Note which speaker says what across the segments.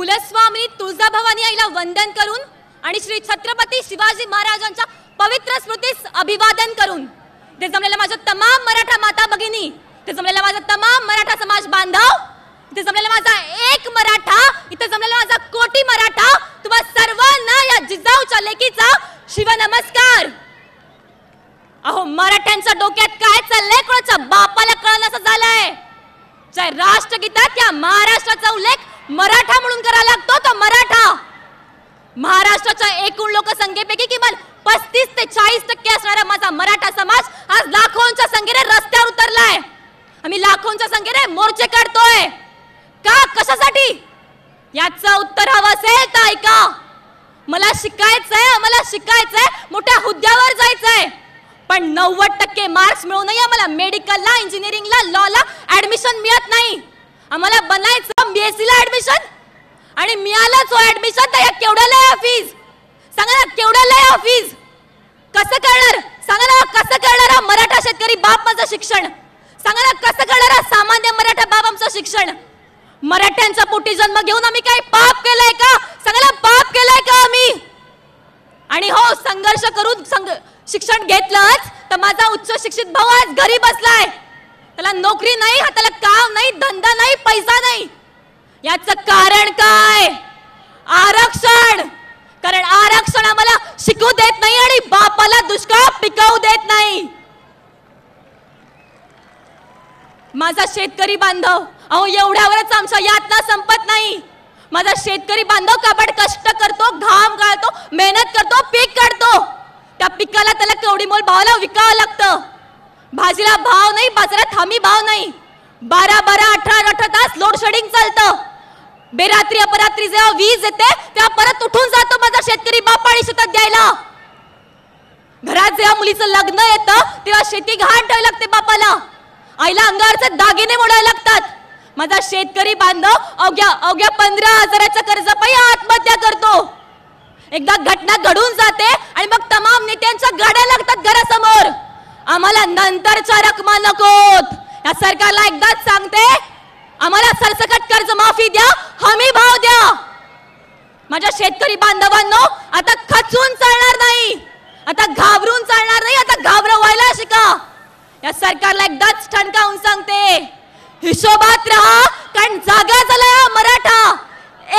Speaker 1: कुलस्वामिनी तुळजाभवानी आईला वंदन करून आणि श्री छत्रपती शिवाजी महाराजांच्या पवित्र स्मृतीस अभिवादन करून ते जमलेल्या माझ्या तमाम मराठा माता भगिनी, ते जमलेला माझा तमाम मराठा समाज बांधव, इथे जमलेला माझा एक मराठा, इथे जमलेला माझा कोटी मराठा, तुम्हा सर्वांना या जिजाऊच्या लेकीचा शिवनमस्कार। अहो मराठ्यांच्या डोक्यात काय चाललंय कोणाच्या बापाला कळलं असं झालंय। जय राष्ट्रगीतात या महाराष्ट्राचा उल्लेख मराठा म्हणून करायला लागतो तो मराठा। महाराष्ट्राच्या एकूण लोकसंख्येपैकी किमान 35 ते 40% असणारा माझा मराठा समाज आज लाखोंच्या संख्येने रस्त्यावर उतरलाय। आम्ही लाखोंच्या संख्येने मोर्चे काढतोय का, कशासाठी? याचं उत्तर हवं असेल तर ऐका। मला शिकायचंय, आम्हाला शिकायचंय, मोठ्या हुद्द्यावर जायचंय, पण 90% मार्क्स मिळूनही आम्हाला मेडिकलला, इंजिनिअरिंगला, लॉला ऍडमिशन मिळत नाही। आम्हाला बनायचं BSc ला ऍडमिशन आणि मिळालंच ऍडमिशन, तर केवढ्याला आहे फीज? सांगा ना, केवढ्याला आहे फीज? कसं करणार? सांगा ना, कसं करणार मराठा शेतकरी बाप माझं शिक्षण? सांगा ना, कसं करणार सामान्य मराठा बाप आमचं शिक्षण? मराठ्यांचा पोटी जन्म घेऊन आम्ही काय पाप केलंय का? सांगा ना, पाप केलंय का आम्ही? आणि हो, संघर्ष करून शिक्षण घेतलंच तर माझा उच्च शिक्षित भाऊ आज घरी बसलाय। त्याला नोकरी नाही, हाताला काम नाही, धंदा नाही, पैसा नाही। याचं कारण काय? आरक्षण। कारण आरक्षण आम्हाला शिकू देत नाही आणि बापाला दुष्काळ पिकवू देत नाही। माझा शेतकरी बांधव, अहो एवढ्यावरच आमच्या यातना संपत नाही। माझा शेतकरी बांधव कबड कष्ट करतो, घाम गाळतो, मेहनत करतो, पीक काढतो, त्या पिकाला त्याला कवडी मोल भावाला विकावं लागतं। भाजीला भाव नाही, बाजारात हमी भाव नाही, 12-12, 18-18 तास लोड शेडिंग चालतं। बेरात्री अपरात्री जेव्हा वीज येते तेव्हा परत उठून जातो माझा शेतकरी बाप पाणी शेतात द्यायला। घरात जेव्हा मुलीचं लग्न येतं तेव्हा शेती घाण ठेवावी लागते बापाला, आईला अंगारचे दागिने मोडावे लागतात। माझा शेतकरी बांधव अवघ्या 15,000च्या कर्जापायी आत्महत्या करतो। एकदा घटना घडून जाते आणि मग तमाम नेत्यांच्या गाड्या लागतात घरासमोर। आम्हाला नंतरच्या रकमा नकोत। या सरकारला एकदाच सांगते, आम्हाला सरसकट कर्ज माफी द्या, हमी भाव द्या। माझ्या शेतकरी बांधवांनो, आता खचून चालणार नाही, आता घाबरून चालणार नाही, आता घाबरवायला शिका। या सरकारला एकदाच ठणकावून सांगते, हिशोबात राहा, कारण जागा झालाय मराठा,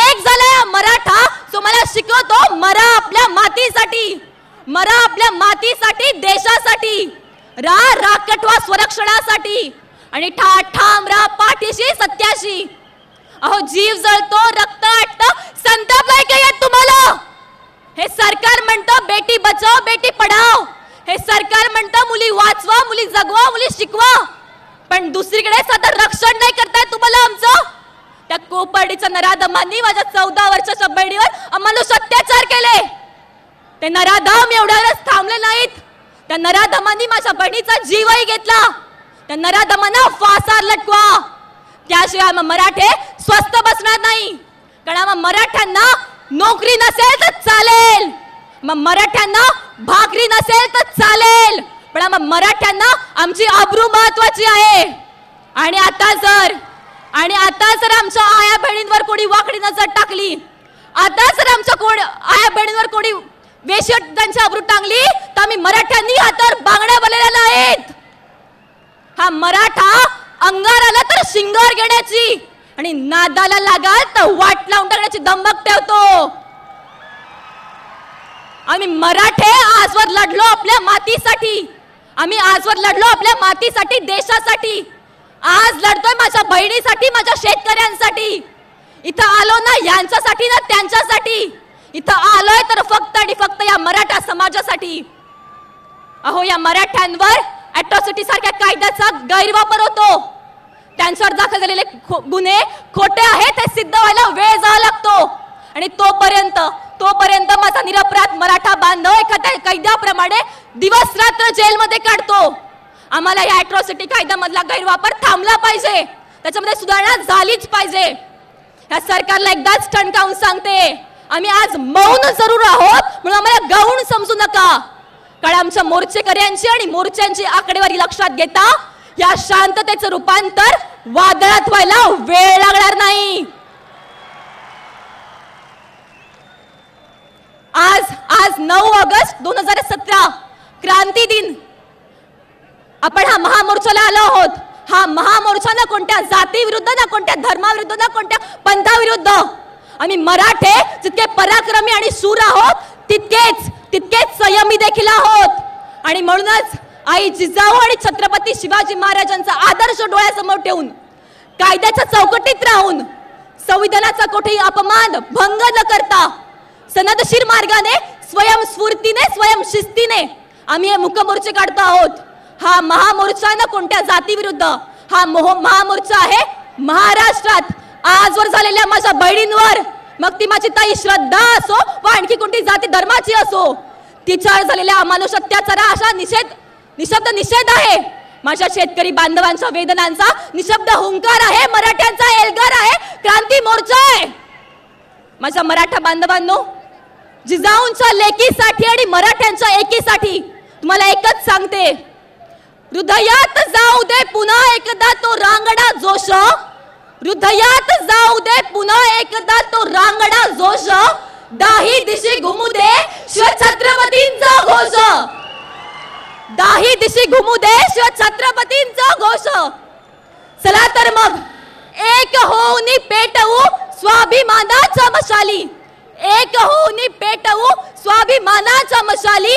Speaker 1: एक झालाय मराठा जो मला शिकवतो मरा आपल्या मातीसाठी, मरा आपल्या मातीसाठी, देशासाठी, राखटवा स्वरक्षणासाठी आणि ठाम राहा पाठीशी सत्याशी। अहो जीव जळतो, रक्त आटतं, संताप नाही का येत तुम्हाला? हे सरकार म्हणतं बेटी बचाव बेटी पढाव, हे सरकार म्हणतं मुली वाचवा, मुली जगवा, मुली शिकवा, पण दुसरीकडे साधं रक्षण नाही करताय तुम्हाला आमचं। त्या कोपर्डीच्या नराधमांनी माझ्या 14 वर्षाच्या बहिणीवर अमानुष अत्याचार केले। ते नराधम एवढ्यावरच थांबले नाहीत, त्या नराधमांनी माझ्या बहिणीचा जीवही घेतला। त्या नराधमांना फासावर लटकवा, त्याशिवाय मराठे स्वस्थ बसणार नाही। कारण मराठ्यांना नोकरी नसेल तर चालेल, मग मराठ्यांना भाकरी नसेल तर चालेल, पण मराठ्यांना आमची आबरू महत्वाची आहे। आणि आता जर आमच्या आया बहिणींवर कोणी वाकडी नजर टाकली, आता जर आमच्या आया बहिणींवर कोणी वेश्या त्यांची आबरू टांगली, तर आम्ही मराठ्यांनी हातावर बांगड्या बनलेल्या नाहीत। हा मराठा अंगार आला तर शिंगार घेण्याची आणि नादाला लागाल तर वाट लावून टाकण्याची दंबक ठेवतो। आम्ही मराठे आजवर लढलो आपल्या मातीसाठी, आम्ही आजवर लढलो आपल्या मातीसाठी, देशासाठी, आज लढतोय माझ्या बहिणीसाठी, माझ्या शेतकऱ्यांसाठी। इथं आलो ना यांच्यासाठी ना त्यांच्यासाठी, इथं आलोय तर फक्त आणि फक्त या मराठा समाजासाठी। अहो या मराठ्यांवर अॅट्रॉसिटी सारख्या कायद्याचा गैरवापर होतो, त्यांच्यावर दाखल झालेले गुन्हे खोटे आहेत हे सिद्ध व्हायला वेळ जावा लागतो। आणि तोपर्यंत माझा निरपराध मराठा बांधव एखाद्या कैद्याप्रमाणे दिवस रात्र जेलमध्ये काढतो। आम्हाला या अॅट्रॉसिटी कायद्यामधला गैरवापर थांबला पाहिजे, त्याच्यामध्ये सुधारणा झालीच पाहिजे। या सरकारला एकदाच ठणकावून सांगते, आम्ही आज मौन जरूर आहोत म्हणून आम्हाला गौण समजू नका। कारण आमच्या मोर्चेकऱ्यांची आणि मोर्चांची आकडेवारी लक्षात घेता या शांततेचं रूपांतर वादळात व्हायला वेळ लागणार नाही। आज 9 ऑगस्ट 2017 क्रांती दिन. आपण हा महामोर्चाला आलो आहोत. हा महामोर्चा ना कोणत्या जाती विरुद्ध, ना कोणत्या धर्माविरुद्ध, ना कोणत्या पंथाविरुद्ध. आम्ही मराठे जितके पराक्रमी आणि शूर आहोत तितकेच संयमी देखील आहोत. आणि म्हणूनच आई जिजाऊ आणि छत्रपती शिवाजी महाराजांचा आदर्श डोळ्यासमोर ठेवून, कायद्याच्या चौकटीत राहून, संविधानाचा कोठेही अपमान भंग न करता सनदशीर मार्गाने, स्वयंस्फूर्तीने, स्वयंशिस्तीने आम्ही हे मुकमोर्चे काढतो आहोत. हा महामोर्चा न कोणत्या जाती विरुद्ध, हा महामोर्चा आहे महाराष्ट्रात आजवर झालेल्या माझ्या बहिणींवर, मग ती माझी ताई श्रद्धा असो व आणखी कोणती जाती धर्माची असो, तिच्यावर झालेल्या अमानुष अत्याचारा अशा निशब्द निषेध आहे. माझ्या शेतकरी बांधवांच्या वेदनांचा निशब्द हुंकार आहे. मराठ्यांचा एल्गार आहे. क्रांती मोर्चा आहे. माझ्या मराठा बांधवांनो, जिजाऊंच्या लेकीसाठी आणि मराठ्यांच्या एकीसाठी तुम्हाला एकच सांगते, हृदयात जाऊ दे पुन्हा एकदा तो रांगडा जोश, हृदयात जाऊ दे पुन्हा एकदा तो रांगडा जोश, दाही दिशी घुमू दे शिवछत्रपतींचा घोष, दाही दिशी घुमू दे शिवछत्रपतींचा घोष. चला तर मग एक होऊन पेटवू स्वाभिमानाच्या मशाली, एक होऊन पेटवू स्वाभिमानाच्या मशाली,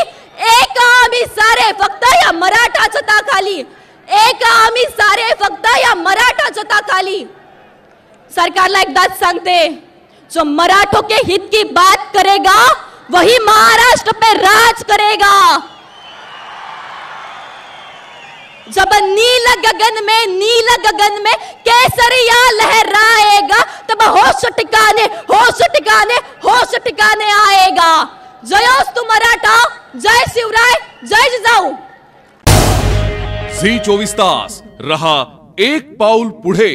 Speaker 1: एक आम्ही सारे फक्त या मराठा छताखाली, एक आम्ही सारे फक्त या मराठा छताखाली. सरकारला एकदाच सांगते, जो मराठों के हित की बात करेगा वही महाराष्ट्र पे राज करेगा. जब नील गगन में केसरिया लहराएगा, तब होश ठिकाने आएगा. जयोस्तु मराठा, जय शिवराय, जय जिजाऊ.
Speaker 2: झी 24 तास रहा एक पाऊल पुढे.